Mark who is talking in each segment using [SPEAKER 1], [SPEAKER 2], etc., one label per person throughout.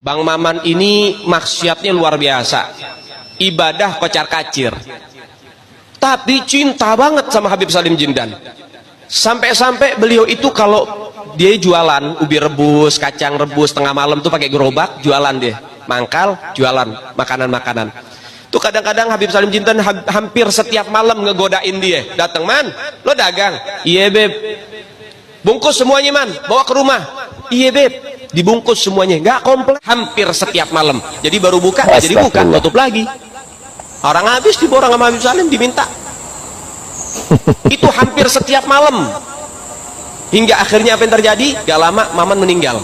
[SPEAKER 1] Bang Maman ini maksiatnya luar biasa, ibadah kocar-kacir, tapi cinta banget sama Habib Salim Jindan. Sampai-sampai beliau itu kalau dia jualan ubi rebus, kacang rebus tengah malam tuh pakai gerobak, jualan dia, mangkal, jualan makanan-makanan. Tuh kadang-kadang Habib Salim Jindan hampir setiap malam ngegodain dia, datang, "Man, lo dagang?" "Iya beb." "Bungkus semuanya man, bawa ke rumah." "Iya beb." Dibungkus semuanya, nggak komplit, hampir setiap malam. Jadi baru buka, nggak jadi buka, tutup lagi. Orang habis diborong sama Habib Salim, diminta. Itu hampir setiap malam. Hingga akhirnya apa yang terjadi? Gak lama Maman meninggal.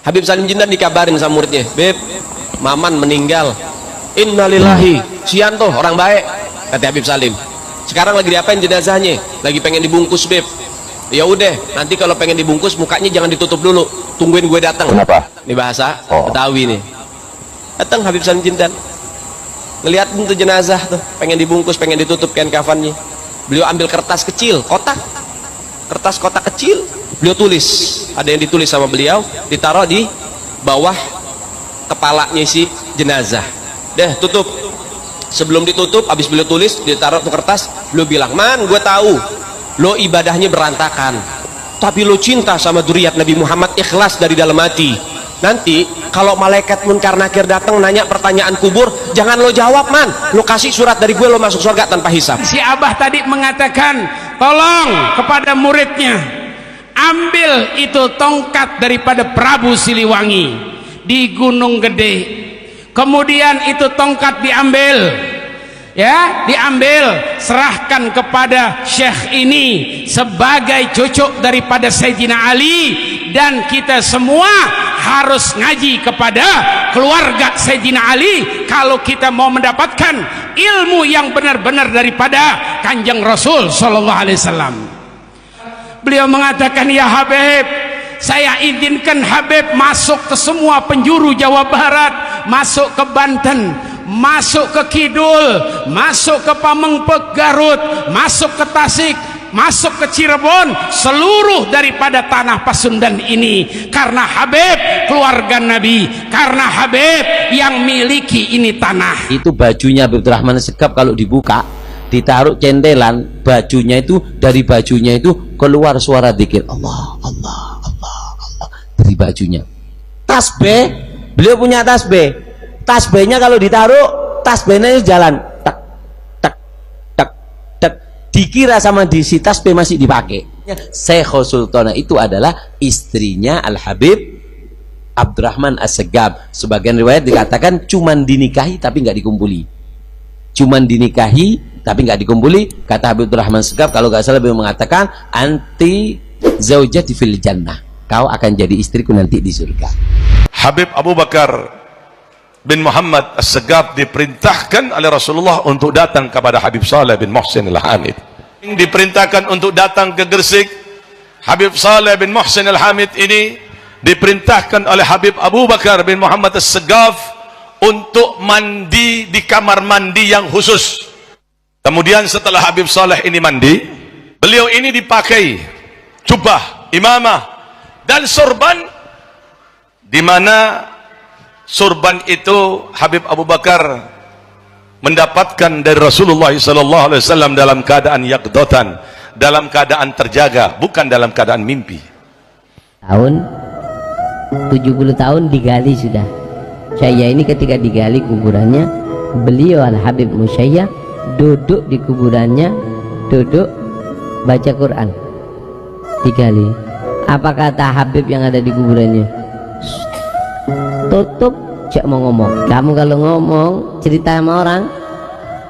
[SPEAKER 1] Habib Salim Jindan dikabarin sama muridnya, "Beb, Maman meninggal." "Innalillahi." "Sian tuh, orang baik," kata Habib Salim. "Sekarang lagi diapain jenazahnya?" "Lagi pengen dibungkus beb." "Ya udah, nanti kalau pengen dibungkus mukanya jangan ditutup dulu, tungguin gue datang."
[SPEAKER 2] Kenapa?
[SPEAKER 1] Ini bahasa Betawi nih. Datang Habib Salim Jindan, ngeliatin tuh jenazah tuh, pengen dibungkus, pengen ditutup kain kafannya. Beliau ambil kertas kecil, kotak, kertas kotak kecil, beliau tulis, ada yang ditulis sama beliau, ditaruh di bawah kepalanya si jenazah. Deh, tutup. Sebelum ditutup, habis beliau tulis, ditaruh tuh kertas, beliau bilang, "Man, gue tahu lo ibadahnya berantakan, tapi lo cinta sama dzurriyyat Nabi Muhammad, ikhlas dari dalam hati. Nanti kalau malaikat munkar nakir datang nanya pertanyaan kubur, jangan lo jawab man, lo kasih surat dari gue, lo masuk surga tanpa hisab."
[SPEAKER 3] Si Abah tadi mengatakan, tolong kepada muridnya, ambil itu tongkat daripada Prabu Siliwangi di Gunung Gede. Kemudian itu tongkat diambil, ya, diambil, serahkan kepada Syekh ini sebagai cucu daripada Sayyidina Ali, dan kita semua harus ngaji kepada keluarga Sayyidina Ali kalau kita mau mendapatkan ilmu yang benar-benar daripada Kanjeng Rasul sallallahu alaihi wasallam. Beliau mengatakan, "Ya Habib, saya izinkan Habib masuk ke semua penjuru Jawa Barat, masuk ke Banten, masuk ke Kidul, masuk ke Pamengpeuk Garut, masuk ke Tasik, masuk ke Cirebon, seluruh daripada tanah Pasundan ini, karena Habib keluarga Nabi, karena Habib yang miliki ini tanah."
[SPEAKER 4] Itu bajunya Habib Rahman Segaf kalau dibuka, ditaruh centelan, bajunya itu, dari bajunya itu keluar suara zikir Allah, Allah, Allah, Allah dari bajunya. Tasbih, beliau punya tasbih. Tasbihnya kalau ditaruh, tasbihnya jalan tak tak tak tak, dikira sama di si tasbih masih dipakai. Syekh Sultana itu adalah istrinya Al Habib Abdurrahman As-Segaf. Sebagian riwayat dikatakan cuman dinikahi tapi nggak dikumpuli. Cuman dinikahi tapi nggak dikumpuli. Kata Habib Abdurrahman As-Segaf, kalau nggak salah beliau mengatakan, "Anti zaujati fil jannah." Kau akan jadi istriku nanti di surga.
[SPEAKER 2] Habib Abu Bakar bin Muhammad As-Segaf diperintahkan oleh Rasulullah untuk datang kepada Habib Saleh bin Muhsin Al-Hamid. Diperintahkan untuk datang ke Gresik. Habib Saleh bin Muhsin Al-Hamid ini diperintahkan oleh Habib Abu Bakar bin Muhammad As-Segaf untuk mandi di kamar mandi yang khusus. Kemudian setelah Habib Saleh ini mandi, beliau ini dipakai jubah, imamah dan sorban, di mana sorban itu Habib Abu Bakar mendapatkan dari Rasulullah SAW dalam keadaan yaqdatan, dalam keadaan terjaga, bukan dalam keadaan mimpi.
[SPEAKER 5] Tahun 70 tahun digali sudah. Saya ini ketika digali kuburannya, beliau Al Habib Musyayya duduk di kuburannya, duduk baca Quran, digali. Apa kata Habib yang ada di kuburannya? Tutup, cak mau ngomong. Kamu kalau ngomong cerita sama orang,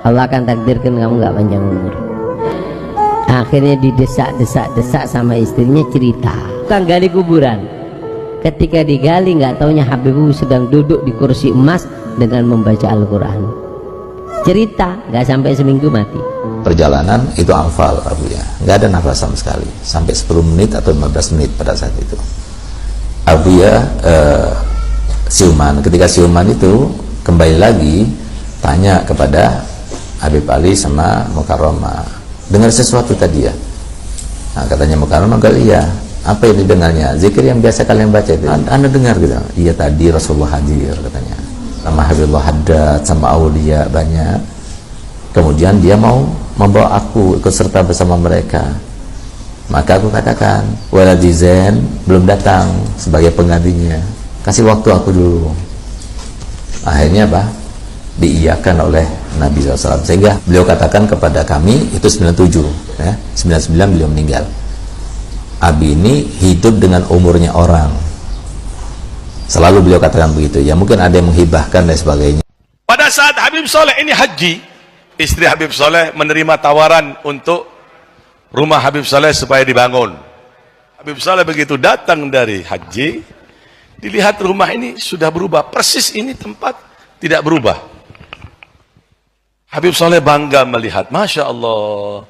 [SPEAKER 5] Allah akan takdirkan kamu nggak panjang umur. Akhirnya didesak sama istrinya, cerita tukang gali kuburan. Ketika digali, nggak taunya Habib sedang duduk di kursi emas dengan membaca Al-Quran. Cerita, nggak sampai seminggu mati.
[SPEAKER 6] Perjalanan itu hafal Abu ya, nggak ada nafas sama sekali, sampai 10 menit atau 15 menit pada saat itu. Abu ya siuman. Ketika siuman itu kembali lagi tanya kepada Habib Ali sama Mukarramah, dengar sesuatu tadi ya? Nah, katanya Mukarramah, enggak, iya. Apa ini dengarnya? Zikir yang biasa kalian baca itu. Anda dengar gitu? Iya, tadi Rasulullah hadir katanya. Sama Habibullah Haddad, sama Aulia banyak. Kemudian dia mau membawa aku ikut serta bersama mereka. Maka aku katakan, Waladi Zain belum datang sebagai penggantinya. Kasih waktu aku dulu. Akhirnya apa? Diiyakan oleh Nabi SAW. Sehingga beliau katakan kepada kami, itu 97 ya, 99 beliau meninggal. Abi ini hidup dengan umurnya orang. Selalu beliau katakan begitu. Ya mungkin ada yang menghibahkan dan sebagainya.
[SPEAKER 2] Pada saat Habib Saleh ini haji, istri Habib Saleh menerima tawaran untuk rumah Habib Saleh supaya dibangun. Habib Saleh begitu datang dari haji, dilihat rumah ini sudah berubah, persis ini tempat tidak berubah. Habib Saleh bangga melihat, Masya Allah.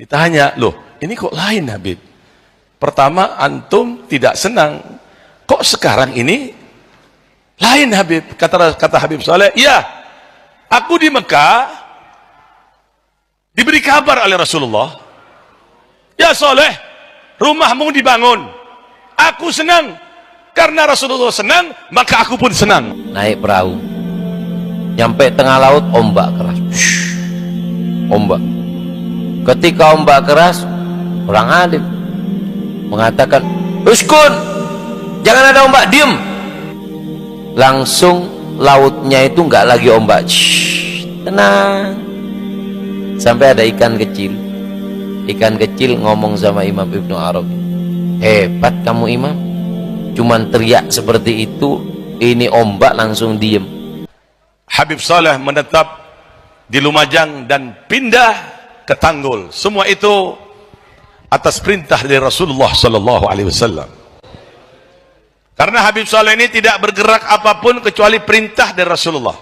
[SPEAKER 2] Ditanya, loh ini kok lain Habib? Pertama antum tidak senang, kok sekarang ini lain Habib? Kata Habib Saleh, iya, aku di Mekah diberi kabar oleh Rasulullah, ya Saleh, rumahmu dibangun. Aku senang, karena Rasulullah senang, maka aku pun senang.
[SPEAKER 4] Naik perahu, nyampe tengah laut, ombak keras. Ombak. Ketika ombak keras, orang alim mengatakan, uskun, jangan ada ombak, diem. Langsung lautnya itu nggak lagi ombak. Tenang. Sampai ada ikan kecil. Ikan kecil ngomong sama Imam Ibnu Arabi, hebat kamu Imam, cuman teriak seperti itu, ini ombak langsung diem.
[SPEAKER 2] Habib Saleh menetap di Lumajang dan pindah ke Tanggul. Semua itu atas perintah dari Rasulullah Sallallahu Alaihi Wasallam. Karena Habib Saleh ini tidak bergerak apapun kecuali perintah dari Rasulullah.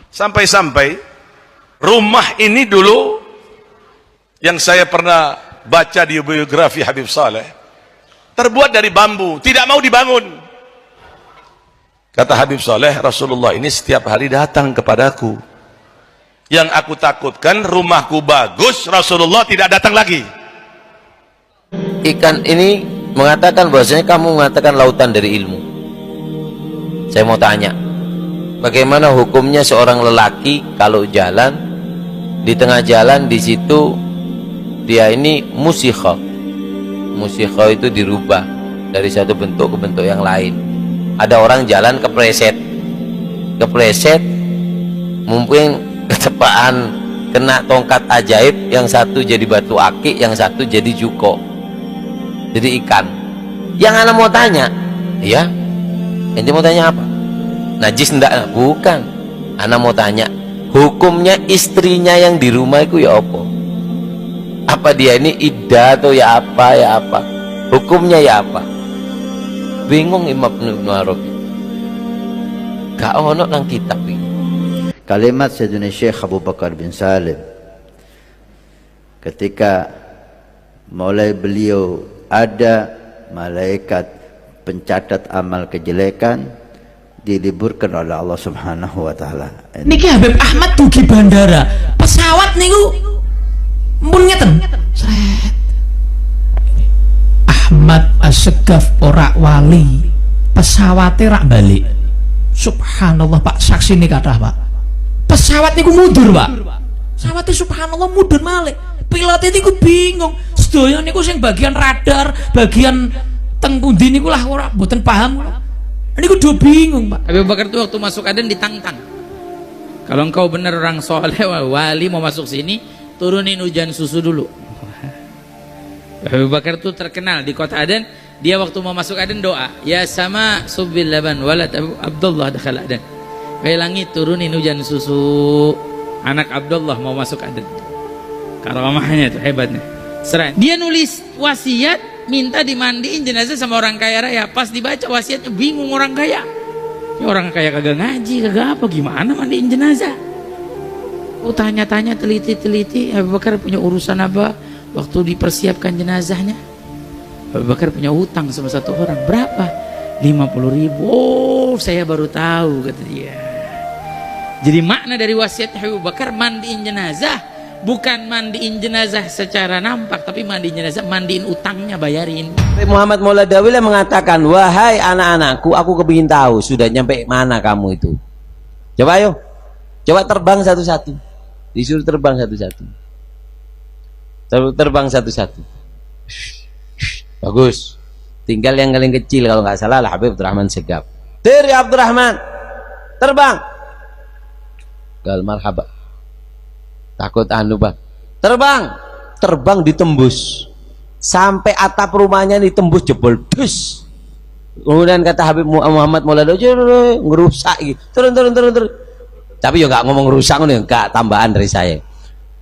[SPEAKER 2] Sampai-sampai rumah ini dulu yang saya pernah baca di biografi Habib Saleh, terbuat dari bambu, tidak mau dibangun. Kata Habib Saleh, Rasulullah ini setiap hari datang kepadaku. Yang aku takutkan rumahku bagus, Rasulullah tidak datang lagi.
[SPEAKER 4] Ikan ini mengatakan bahwasanya kamu mengatakan lautan dari ilmu. Saya mau tanya, bagaimana hukumnya seorang lelaki kalau jalan di tengah jalan, di situ dia ini musikha. Musikha itu dirubah dari satu bentuk ke bentuk yang lain. Ada orang jalan kepleset, mungkin ketepaan kena tongkat ajaib, yang satu jadi batu akik, yang satu jadi juko, jadi ikan. Yang anak mau tanya, ya, ente mau tanya apa? Najis enggak? Bukan. Anak mau tanya, hukumnya istrinya yang di rumah itu ya apa? Apa dia ini iddah atau ya apa, ya apa? Hukumnya ya apa? Bingung Imam Ibnu Arabi. Gak ono nang kitab ini.
[SPEAKER 7] Kalimat Sayyidina Syekh Abu Bakar bin Salim ketika mulai beliau ada malaikat pencatat amal kejelekan diliburkan oleh Allah Subhanahu wa taala.
[SPEAKER 8] Niki Habib Ahmad dugi bandara, pesawat niku mun ngeten. Sret. Ahmad As-Segaf ora wali, pesawate rak balik. Subhanallah Pak, saksi nih kathah Pak. Pesawat niku mundur Pak. Pesawate subhanallah mundur malih. Pilotnya niku bingung. Sedaya niku sing bagian radar, bagian teng pundi niku lah ora mboten paham. Niku do bingung Pak.
[SPEAKER 9] Abu Bakar itu waktu masuk Aden ditantang. Kalau engkau benar orang soleh wali mau masuk sini, turunin hujan susu dulu. Abu Bakar itu terkenal di kota Aden. Dia waktu mau masuk Aden doa, ya sama subbil laban walad Abdullah dakhala Aden. Kayak langit turunin hujan susu. Anak Abdullah mau masuk Aden. Karamahnya itu hebatnya. Seren. Dia nulis wasiat minta dimandiin jenazah sama orang kaya raya. Pas dibaca wasiatnya bingung orang kaya. Ini orang kaya kagak ngaji, kagak apa, gimana mandiin jenazah? Tanya-tanya, teliti-teliti. Abu Bakar punya urusan apa waktu dipersiapkan jenazahnya? Abu Bakar punya hutang sama satu orang. Berapa? 50.000. Oh, saya baru tahu, kata dia. Jadi makna dari wasiat Abu Bakar mandiin jenazah bukan mandiin jenazah secara nampak, tapi mandiin jenazah, mandiin utangnya, bayarin.
[SPEAKER 4] Muhammad Mauladawi mengatakan, wahai anak-anakku, aku kepingin tahu sudah nyampe mana kamu itu. Coba ayo, coba terbang satu-satu. Disuruh terbang satu-satu. Terbang satu-satu. Bagus. Tinggal yang paling kecil kalau nggak salah lah Habib Abdurrahman Segaf. Dir ya Abdurrahman, terbang. Gal marhaba. Takut anu bang. Terbang ditembus sampai atap rumahnya ditembus jebol dus. Kemudian kata Habib Muhammad Mauladawi ngerusak gitu. Turun. Tapi ya nggak ngomong rusak, nggak tambahan dari saya.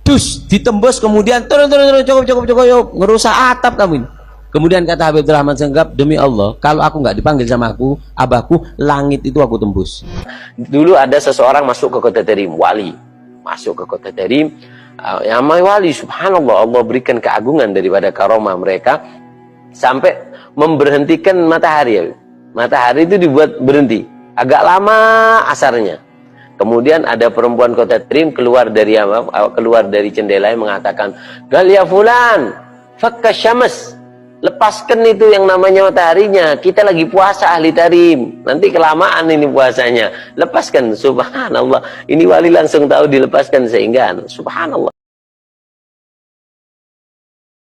[SPEAKER 4] Dus ditembus, kemudian turun cukup yuk, ngerusak atap kamu ini. Kemudian kata Habib Abdurrahman Segaf, demi Allah kalau aku nggak dipanggil sama abahku, langit itu aku tembus. Dulu ada seseorang masuk ke kota Tarim, wali masuk ke kota Tarim, yang wali, subhanallah, Allah berikan keagungan daripada karomah mereka sampai memberhentikan matahari. Matahari itu dibuat berhenti agak lama asarnya. Kemudian ada perempuan kota Tarim keluar dari jendela yang mengatakan, gal ya fulan fakka syams, lepaskan itu yang namanya mataharinya, kita lagi puasa ahli Tarim, nanti kelamaan ini puasanya, lepaskan. Subhanallah, ini wali langsung tahu dilepaskan sehingga subhanallah.